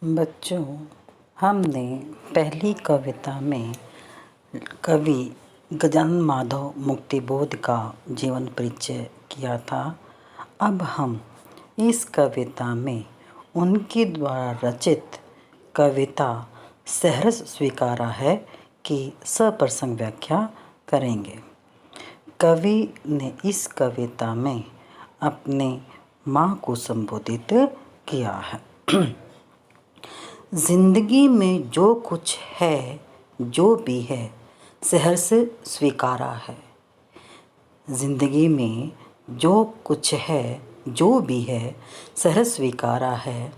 बच्चों, हमने पहली कविता में कवि गजानन माधव मुक्तिबोध का जीवन परिचय किया था। अब हम इस कविता में उनके द्वारा रचित कविता सहर्ष स्वीकारा है कि सप्रसंग व्याख्या करेंगे। कवि ने इस कविता में अपने माँ को संबोधित किया है। जिंदगी में जो कुछ है, जो भी है, सहर्ष स्वीकारा है। जिंदगी में जो कुछ है, जो भी है, सहर्ष स्वीकारा है।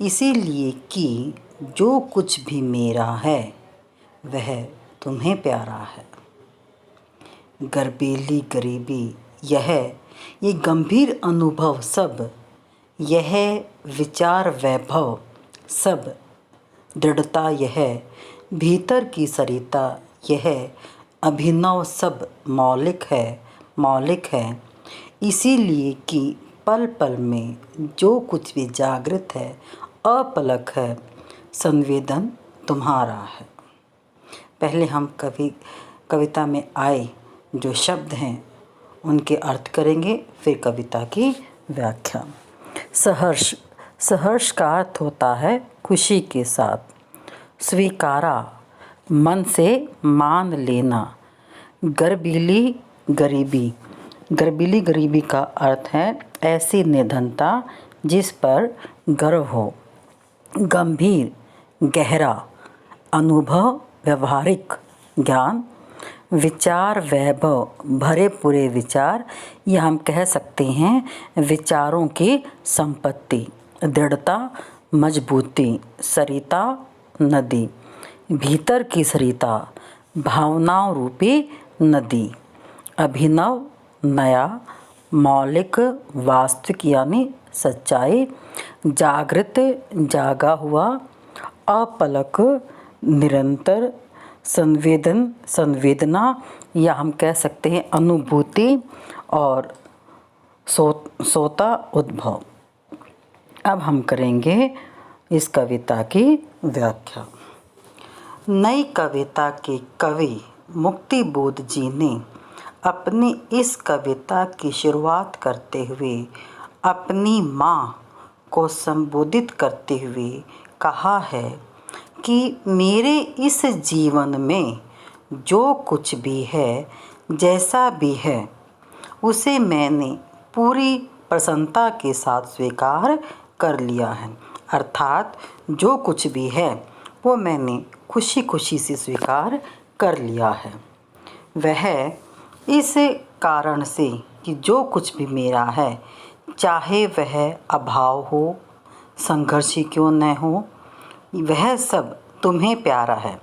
इसीलिए कि जो कुछ भी मेरा है, वह तुम्हें प्यारा है। गर्बेली गरीबी ये गंभीर अनुभव सब, यह विचार वैभव सब, दृढ़ता यह भीतर की सरिता, यह अभिनव सब मौलिक है। इसीलिए कि पल पल में जो कुछ भी जागृत है, अपलक है, संवेदन तुम्हारा है। पहले हम कविता में आए जो शब्द हैं उनके अर्थ करेंगे, फिर कविता की व्याख्या। सहर्ष का अर्थ होता है खुशी के साथ। स्वीकारा मन से मान लेना। गर्बीली गरीबी का अर्थ है ऐसी निर्धनता जिस पर गर्व हो। गंभीर गहरा अनुभव व्यवहारिक ज्ञान। विचार वैभव भरे पूरे विचार, या हम कह सकते हैं विचारों की संपत्ति। दृढ़ता मजबूती। सरिता नदी। भीतर की सरिता भावनाओं रूपी नदी। अभिनव नया। मौलिक वास्तविक यानी सच्चाई। जागृत जागा हुआ। अपलक निरंतर। संवेदना, या हम कह सकते हैं अनुभूति। और सोता उद्भव। अब हम करेंगे इस कविता की व्याख्या। नई कविता के कवि मुक्तिबोध जी ने अपनी इस कविता की शुरुआत करते हुए अपनी माँ को संबोधित करते हुए कहा है कि मेरे इस जीवन में जो कुछ भी है, जैसा भी है, उसे मैंने पूरी प्रसन्नता के साथ स्वीकार कर लिया है। अर्थात जो कुछ भी है वो मैंने खुशी खुशी से स्वीकार कर लिया है। वह इस कारण से कि जो कुछ भी मेरा है, चाहे वह अभाव हो, संघर्ष ही क्यों न हो, वह सब तुम्हें प्यारा है।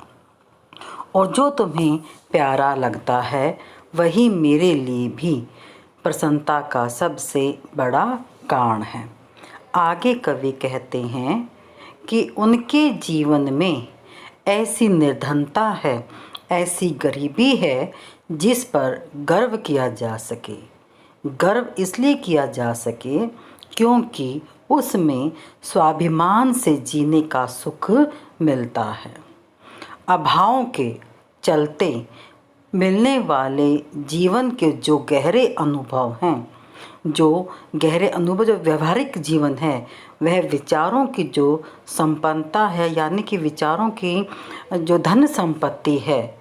और जो तुम्हें प्यारा लगता है वही मेरे लिए भी प्रसन्नता का सबसे बड़ा कारण है। आगे कवि कहते हैं कि उनके जीवन में ऐसी निर्धनता है, ऐसी गरीबी है जिस पर गर्व किया जा सके। गर्व इसलिए किया जा सके क्योंकि उसमें स्वाभिमान से जीने का सुख मिलता है। अभावों के चलते मिलने वाले जीवन के जो गहरे अनुभव हैं, जो व्यवहारिक जीवन है, वह विचारों की जो संपन्नता है, यानी कि विचारों की जो धन संपत्ति है,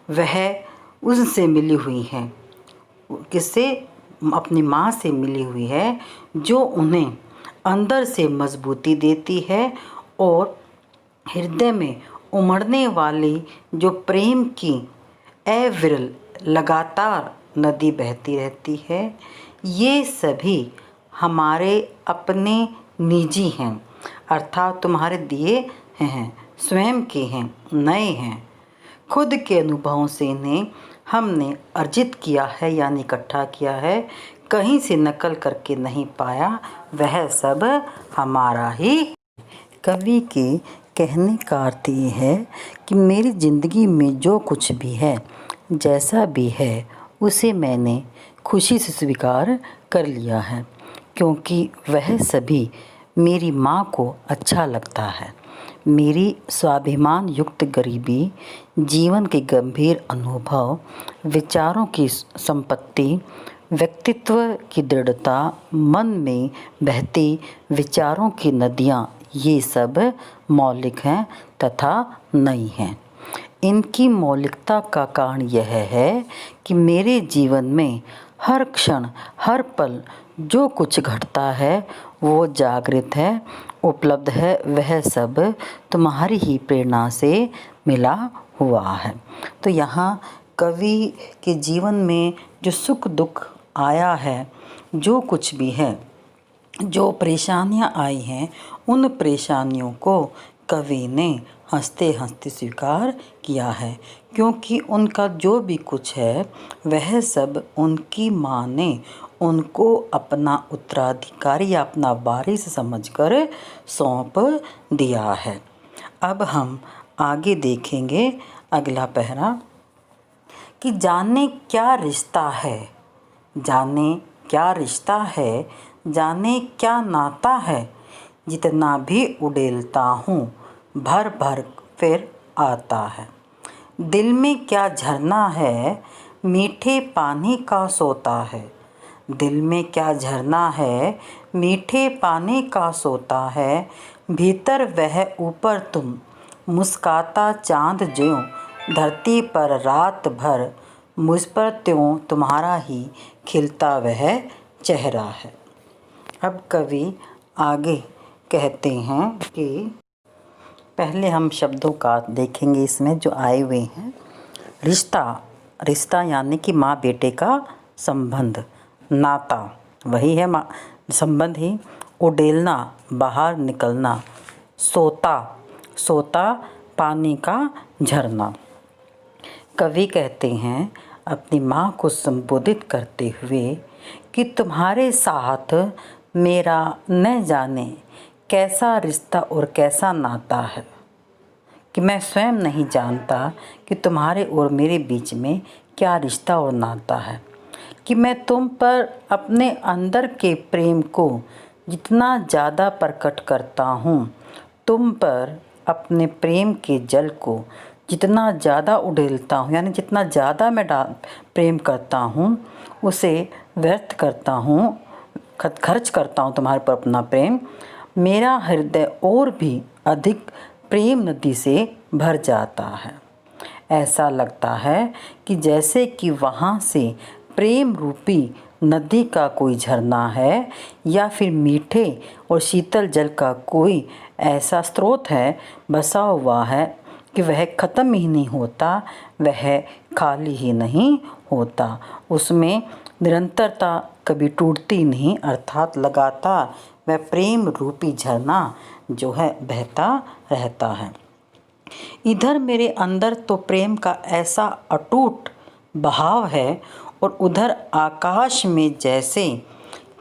वह उनसे मिली हुई है। किससे? अपनी माँ से मिली हुई है, जो उन्हें अंदर से मजबूती देती है और हृदय में उमड़ने वाली जो प्रेम की अविरल लगातार नदी बहती रहती है। ये सभी हमारे अपने निजी हैं, अर्थात तुम्हारे दिए हैं, स्वयं के हैं, नए हैं। खुद के अनुभवों से इन्हें हमने अर्जित किया है, यानी इकट्ठा किया है, कहीं से नकल करके नहीं पाया। वह सब हमारा ही। कवि के कहने का अर्थ ये है कि मेरी ज़िंदगी में जो कुछ भी है, जैसा भी है, उसे मैंने खुशी से स्वीकार कर लिया है, क्योंकि वह सभी मेरी माँ को अच्छा लगता है। मेरी स्वाभिमान युक्त गरीबी, जीवन के गंभीर अनुभव, विचारों की संपत्ति, व्यक्तित्व की दृढ़ता, मन में बहती विचारों की नदियाँ, ये सब मौलिक हैं तथा नई हैं। इनकी मौलिकता का कारण यह है कि मेरे जीवन में हर क्षण, हर पल जो कुछ घटता है वो जागृत है, उपलब्ध है, वह सब तुम्हारी ही प्रेरणा से मिला हुआ है। तो यहाँ कवि के जीवन में जो सुख दुख आया है, जो कुछ भी है, जो परेशानियाँ आई हैं, उन परेशानियों को कवि ने हंसते हंसते स्वीकार किया है, क्योंकि उनका जो भी कुछ है वह सब उनकी माँ ने उनको अपना उत्तराधिकारी या अपना वारिस समझकर सौंप दिया है। अब हम आगे देखेंगे अगला पहरा कि जाने क्या रिश्ता है, जाने क्या रिश्ता है, जाने क्या नाता है, जितना भी उड़ेलता हूँ भर भर फिर आता है। दिल में क्या झरना है, मीठे पानी का सोता है, दिल में क्या झरना है, मीठे पानी का सोता है, भीतर वह ऊपर तुम, मुस्काता चाँद ज्यों, धरती पर रात भर, मुझ पर त्यों तुम्हारा ही खिलता वह चेहरा है। अब कवि आगे कहते हैं कि पहले हम शब्दों का देखेंगे इसमें जो आए हुए हैं। रिश्ता, रिश्ता यानी कि माँ बेटे का संबंध, नाता वही है माँ संबंध ही, उड़ेलना बाहर निकलना, सोता, सोता पानी का झरना। कवि कहते हैं अपनी माँ को संबोधित करते हुए कि तुम्हारे साथ मेरा न जाने कैसा रिश्ता और कैसा नाता है, कि मैं स्वयं नहीं जानता कि तुम्हारे और मेरे बीच में क्या रिश्ता और नाता है, कि मैं तुम पर अपने अंदर के प्रेम को जितना ज़्यादा प्रकट करता हूँ, तुम पर अपने प्रेम के जल को जितना ज़्यादा उड़ेलता हूँ, यानी जितना ज़्यादा मैं प्रेम करता हूँ, उसे व्यर्थ करता हूँ, खर्च करता हूँ तुम्हारे पर अपना प्रेम, मेरा हृदय और भी अधिक प्रेम नदी से भर जाता है। ऐसा लगता है कि जैसे कि वहाँ से प्रेम रूपी नदी का कोई झरना है या फिर मीठे और शीतल जल का कोई ऐसा स्रोत है बसा हुआ है कि वह ख़त्म ही नहीं होता, वह खाली ही नहीं होता, उसमें निरंतरता कभी टूटती नहीं, अर्थात लगातार वह प्रेम रूपी झरना जो है बहता रहता है। इधर मेरे अंदर तो प्रेम का ऐसा अटूट बहाव है और उधर आकाश में जैसे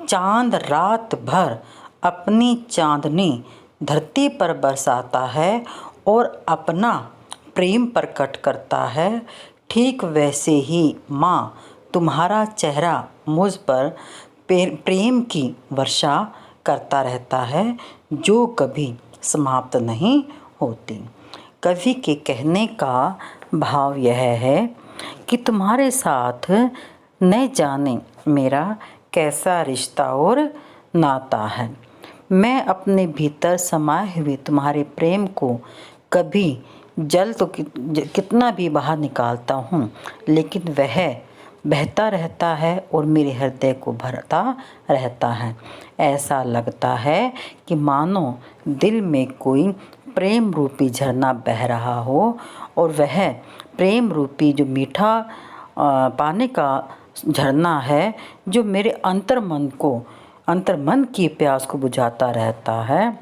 चांद रात भर अपनी चांदनी धरती पर बरसाता है और अपना प्रेम प्रकट करता है, ठीक वैसे ही माँ तुम्हारा चेहरा मुझ पर प्रेम की वर्षा करता रहता है, जो कभी समाप्त नहीं होती। कवि के कहने का भाव यह है कि तुम्हारे साथ न जाने मेरा कैसा रिश्ता और नाता है, मैं अपने भीतर समाये हुए तुम्हारे प्रेम को कभी जल तो कितना भी बाहर निकालता हूँ, लेकिन वह बहता रहता है और मेरे हृदय को भरता रहता है। ऐसा लगता है कि मानो दिल में कोई प्रेम रूपी झरना बह रहा हो और वह प्रेम रूपी जो मीठा पानी का झरना है जो मेरे अंतर्मन की प्यास को बुझाता रहता है।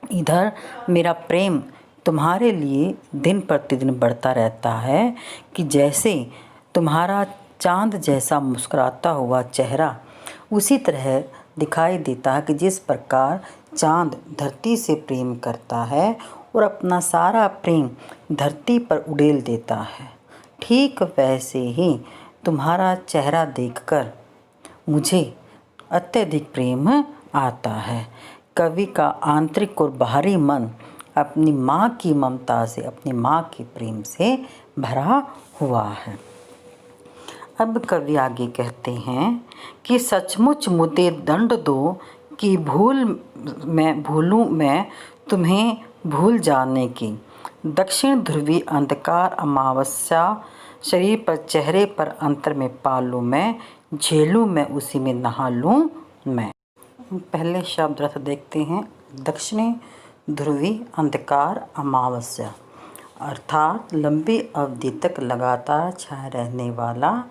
इधर मेरा प्रेम तुम्हारे लिए दिन प्रतिदिन बढ़ता रहता है कि जैसे तुम्हारा चांद जैसा मुस्कुराता हुआ चेहरा उसी तरह दिखाई देता है कि जिस प्रकार चांद धरती से प्रेम करता है और अपना सारा प्रेम धरती पर उड़ेल देता है, ठीक वैसे ही तुम्हारा चेहरा देखकर मुझे अत्यधिक प्रेम आता है। कवि का आंतरिक और बाहरी मन अपनी माँ की ममता से, अपनी माँ के प्रेम से भरा हुआ है। अब कवि आगे कहते हैं कि सचमुच मुझे दंड दो कि भूलूं मैं तुम्हें भूल जाने की। दक्षिण ध्रुवी अंधकार अमावस्या शरीर पर चेहरे पर अंतर में पालूं मैं, झेलूं मैं उसी में नहा लूं मैं। पहले शब्द अर्थ देखते हैं। दक्षिणी ध्रुवी अंधकार अमावस्या अर्थात लंबी अवधि तक लगातार छाया रहने वाला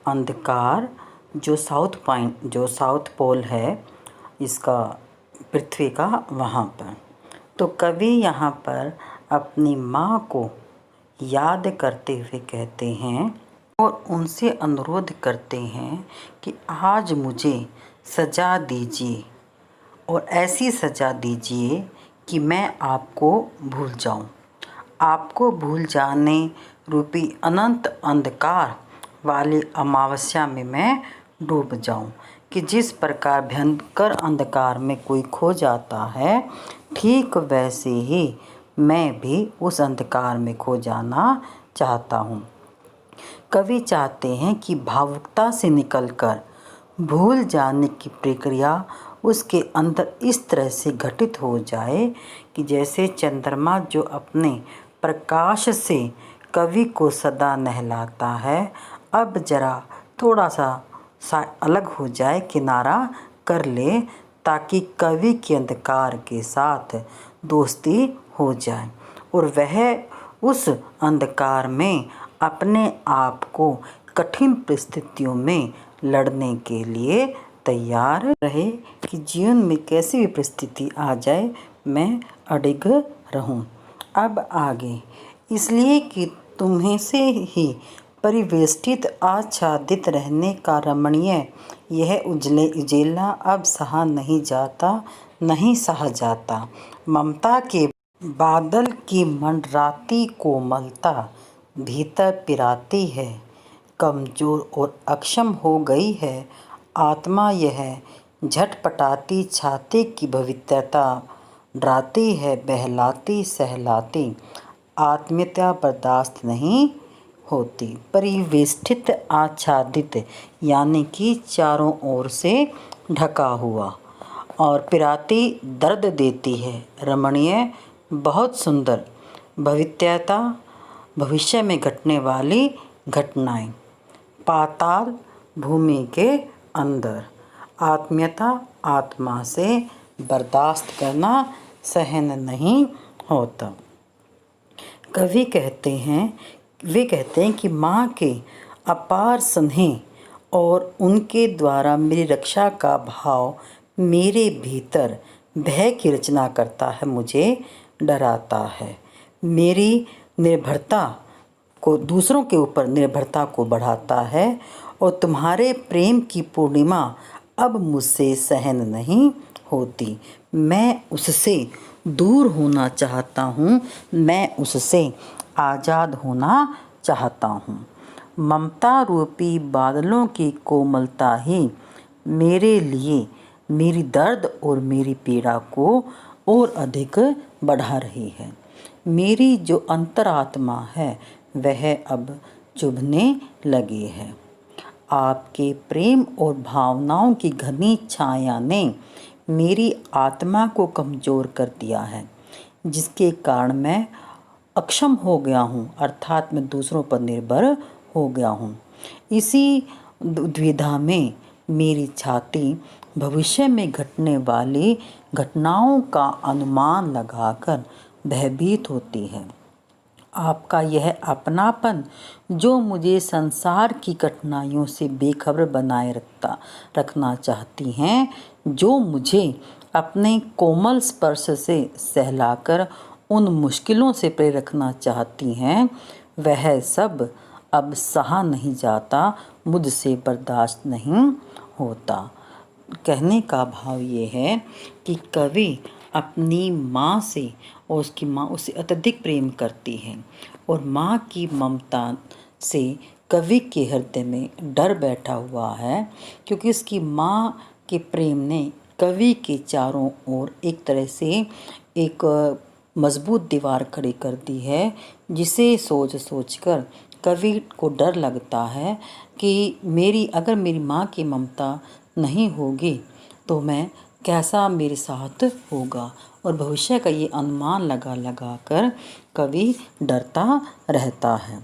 अंधकार, जो साउथ पोल है इसका, पृथ्वी का, वहाँ पर। तो कवि यहाँ पर अपनी माँ को याद करते हुए कहते हैं और उनसे अनुरोध करते हैं कि आज मुझे सज़ा दीजिए और ऐसी सज़ा दीजिए कि मैं आपको भूल जाऊं। आपको भूल जाने रूपी अनंत अंधकार वाली अमावस्या में मैं डूब जाऊं। कि जिस प्रकार भयंकर अंधकार में कोई खो जाता है, ठीक वैसे ही मैं भी उस अंधकार में खो जाना चाहता हूँ। कवि चाहते हैं कि भावुकता से निकलकर भूल जाने की प्रक्रिया उसके अंदर इस तरह से घटित हो जाए कि जैसे चंद्रमा जो अपने प्रकाश से कवि को सदा नहलाता है, अब जरा थोड़ा सा अलग हो जाए, किनारा कर ले, ताकि कवि के अंधकार के साथ दोस्ती हो जाए और वह उस अंधकार में अपने आप को कठिन परिस्थितियों में लड़ने के लिए तैयार रहे कि जीवन में कैसी भी परिस्थिति आ जाए मैं अडिग रहूं। अब आगे, इसलिए कि तुम्हें से ही परिवेष्टित आच्छादित रहने का रमणीय यह उजेला अब सहा नहीं जाता। ममता के बादल की मंडराती कोमलता भीतर पिराती है, कमजोर और अक्षम हो गई है आत्मा यह, झटपटाती छाती की भवित्यता डराती है, बहलाती सहलाती आत्मीयता बर्दाश्त नहीं होती। परिवेष्टित आच्छादित यानी कि चारों ओर से ढका हुआ, और पिराती दर्द देती है, रमणीय बहुत सुंदर, भवित्यता भविष्य में घटने वाली घटनाएं, पाताल भूमि के अंदर, आत्मीयता आत्मा से बर्दाश्त करना, सहन नहीं होता। कवि कहते हैं कि माँ के अपार स्नेह और उनके द्वारा मेरी रक्षा का भाव मेरे भीतर भय की रचना करता है, मुझे डराता है, मेरी निर्भरता को, दूसरों के ऊपर निर्भरता को बढ़ाता है और तुम्हारे प्रेम की पूर्णिमा अब मुझसे सहन नहीं होती। मैं उससे दूर होना चाहता हूँ, मैं उससे आज़ाद होना चाहता हूँ। ममता रूपी बादलों की कोमलता ही मेरे लिए मेरी दर्द और मेरी पीड़ा को और अधिक बढ़ा रही है। मेरी जो अंतरात्मा है वह अब चुभने लगी है। आपके प्रेम और भावनाओं की घनी छाया ने मेरी आत्मा को कमज़ोर कर दिया है, जिसके कारण मैं अक्षम हो गया हूँ, अर्थात मैं दूसरों पर निर्भर हो गया हूँ। इसी द्विधा में मेरी छाती भविष्य में घटने वाली घटनाओं का अनुमान लगाकर भयभीत होती है। आपका यह अपनापन जो मुझे संसार की कठिनाइयों से बेखबर बनाए रखना चाहती हैं, जो मुझे अपने कोमल स्पर्श से सहलाकर उन मुश्किलों से प्रेरित रखना चाहती हैं, वह सब अब सहा नहीं जाता, मुझसे बर्दाश्त नहीं होता। कहने का भाव ये है कि कवि अपनी माँ से, और उसकी माँ उससे अत्यधिक प्रेम करती है और माँ की ममता से कवि के हृदय में डर बैठा हुआ है, क्योंकि उसकी माँ के प्रेम ने कवि के चारों ओर एक तरह से एक मजबूत दीवार खड़ी कर दी है, जिसे सोच सोच कर कवि को डर लगता है कि अगर मेरी माँ की ममता नहीं होगी तो मैं कैसा मेरे साथ होगा। और भविष्य का ये अनुमान लगा लगा कर कवि डरता रहता है।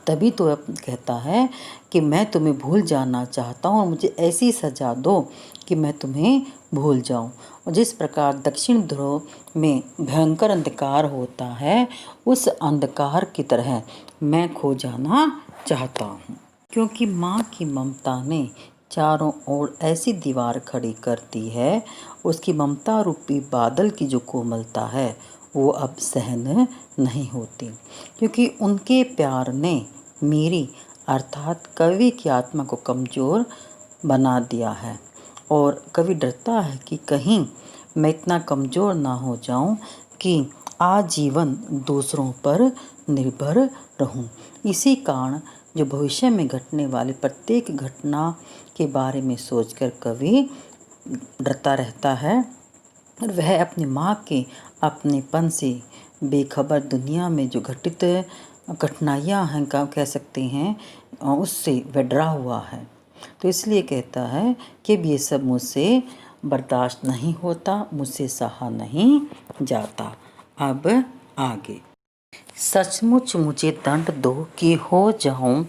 तभी तो कहता है कि मैं तुम्हें भूल जाना चाहता हूँ और मुझे ऐसी सज़ा दो कि मैं तुम्हें भूल जाऊँ। और जिस प्रकार दक्षिण ध्रुव में भयंकर अंधकार होता है, उस अंधकार की तरह मैं खो जाना चाहता हूँ। क्योंकि माँ की ममता ने चारों ओर ऐसी दीवार खड़ी कर दी है, उसकी ममता रूपी बादल की जो कोमलता है वो अब सहन नहीं होती। क्योंकि उनके प्यार ने मेरी अर्थात कवि की आत्मा को कमज़ोर बना दिया है। और कवि डरता है कि कहीं मैं इतना कमज़ोर ना हो जाऊं कि आजीवन दूसरों पर निर्भर रहूं। इसी कारण जो भविष्य में घटने वाली प्रत्येक घटना के बारे में सोचकर कवि डरता रहता है और वह अपनी माँ के अपनेपन से बेखबर दुनिया में जो घटित कठिनाइयाँ हैं कह सकते हैं, उससे वह डरा हुआ है। तो इसलिए कहता है कि ये सब मुझसे बर्दाश्त नहीं होता, मुझसे सहा नहीं जाता। अब आगे। सचमुच मुझे दंड दो कि हो जाऊं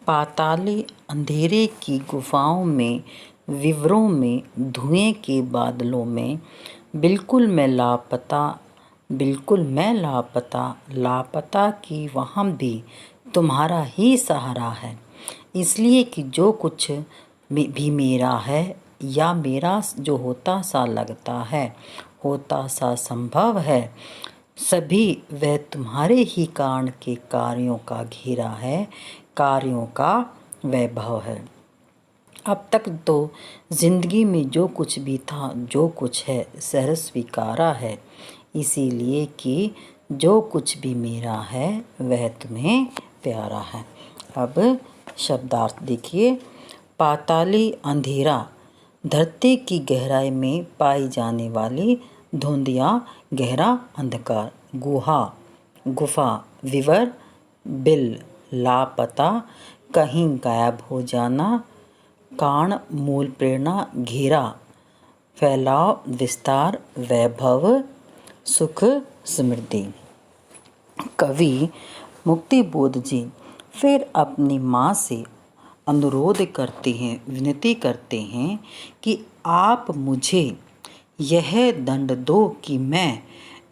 पाताली अंधेरे की गुफाओं में, विवरों में, धुएं के बादलों में। बिल्कुल मैं लापता कि वहाँ भी तुम्हारा ही सहारा है। इसलिए कि जो कुछ भी मेरा है या मेरा जो होता सा लगता है, होता सा संभव है, सभी वह तुम्हारे ही कारण के कार्यों का घेरा है, कार्यों का वैभव है। अब तक तो जिंदगी में जो कुछ भी था, जो कुछ है, सहर्ष स्वीकारा है। इसीलिए कि जो कुछ भी मेरा है वह तुम्हें प्यारा है। अब शब्दार्थ देखिए। पाताली अंधेरा, धरती की गहराई में पाई जाने वाली धुंध या गहरा अंधकार। गुफा, विवर, बिल, लापता, कहीं गायब हो जाना। कारण, मूल प्रेरणा, घेरा, फैलाव, विस्तार, वैभव, सुख, समृद्धि। कवि मुक्तिबोध जी फिर अपनी माँ से अनुरोध करते हैं, विनती करते हैं कि आप मुझे यह दंड दो कि मैं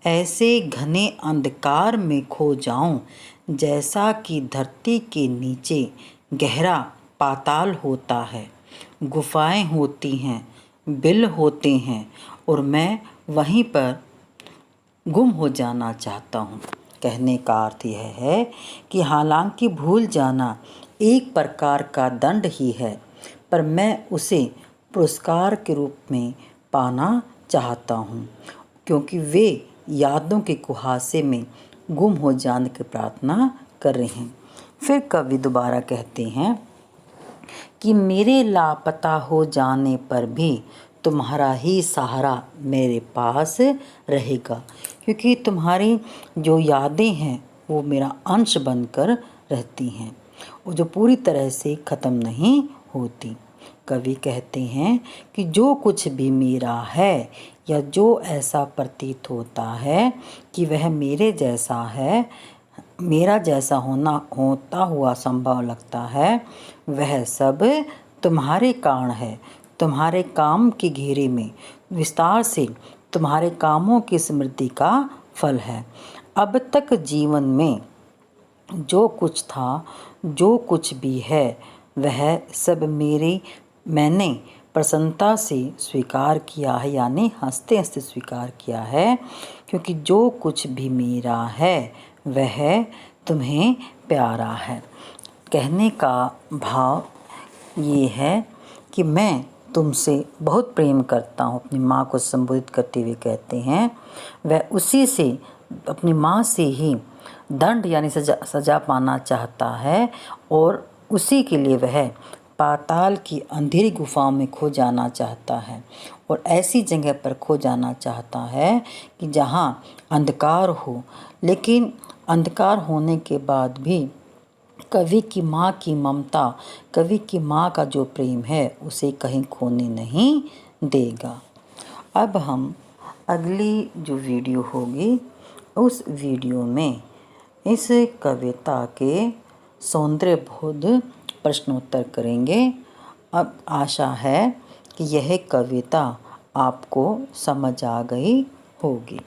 ऐसे घने अंधकार में खो जाऊं जैसा कि धरती के नीचे गहरा पाताल होता है, गुफाएं होती हैं, बिल होते हैं और मैं वहीं पर गुम हो जाना चाहता हूँ। कहने का अर्थ यह है कि हालांकि भूल जाना एक प्रकार का दंड ही है, पर मैं उसे पुरस्कार के रूप में पाना चाहता हूँ, क्योंकि वे यादों के कुहासे में गुम हो जाने की प्रार्थना कर रहे हैं। फिर कवि दोबारा कहते हैं कि मेरे लापता हो जाने पर भी तुम्हारा ही सहारा मेरे पास रहेगा, क्योंकि तुम्हारी जो यादें हैं वो मेरा अंश बनकर रहती हैं, वो जो पूरी तरह से ख़त्म नहीं होती। कवि कहते हैं कि जो कुछ भी मेरा है या जो ऐसा प्रतीत होता है कि वह मेरे जैसा है, मेरा जैसा होता हुआ संभव लगता है, वह सब तुम्हारे कारण है, तुम्हारे काम के घेरे में विस्तार से तुम्हारे कामों की समृद्धि का फल है। अब तक जीवन में जो कुछ था, जो कुछ भी है, वह सब मैंने प्रसन्नता से स्वीकार किया है, यानी हंसते हंसते स्वीकार किया है, क्योंकि जो कुछ भी मेरा है वह तुम्हें प्यारा है। कहने का भाव ये है कि मैं तुमसे बहुत प्रेम करता हूँ। अपनी माँ को संबोधित करते हुए कहते हैं वह उसी से, अपनी माँ से ही दंड यानी सजा पाना चाहता है और उसी के लिए वह पाताल की अंधेरी गुफाओं में खो जाना चाहता है। और ऐसी जगह पर खो जाना चाहता है कि जहाँ अंधकार हो, लेकिन अंधकार होने के बाद भी कवि की माँ की ममता, कवि की माँ का जो प्रेम है उसे कहीं खोने नहीं देगा। अब हम अगली जो वीडियो होगी उस वीडियो में इस कविता के सौंदर्यबोध प्रश्नोत्तर करेंगे। अब आशा है कि यह कविता आपको समझ आ गई होगी।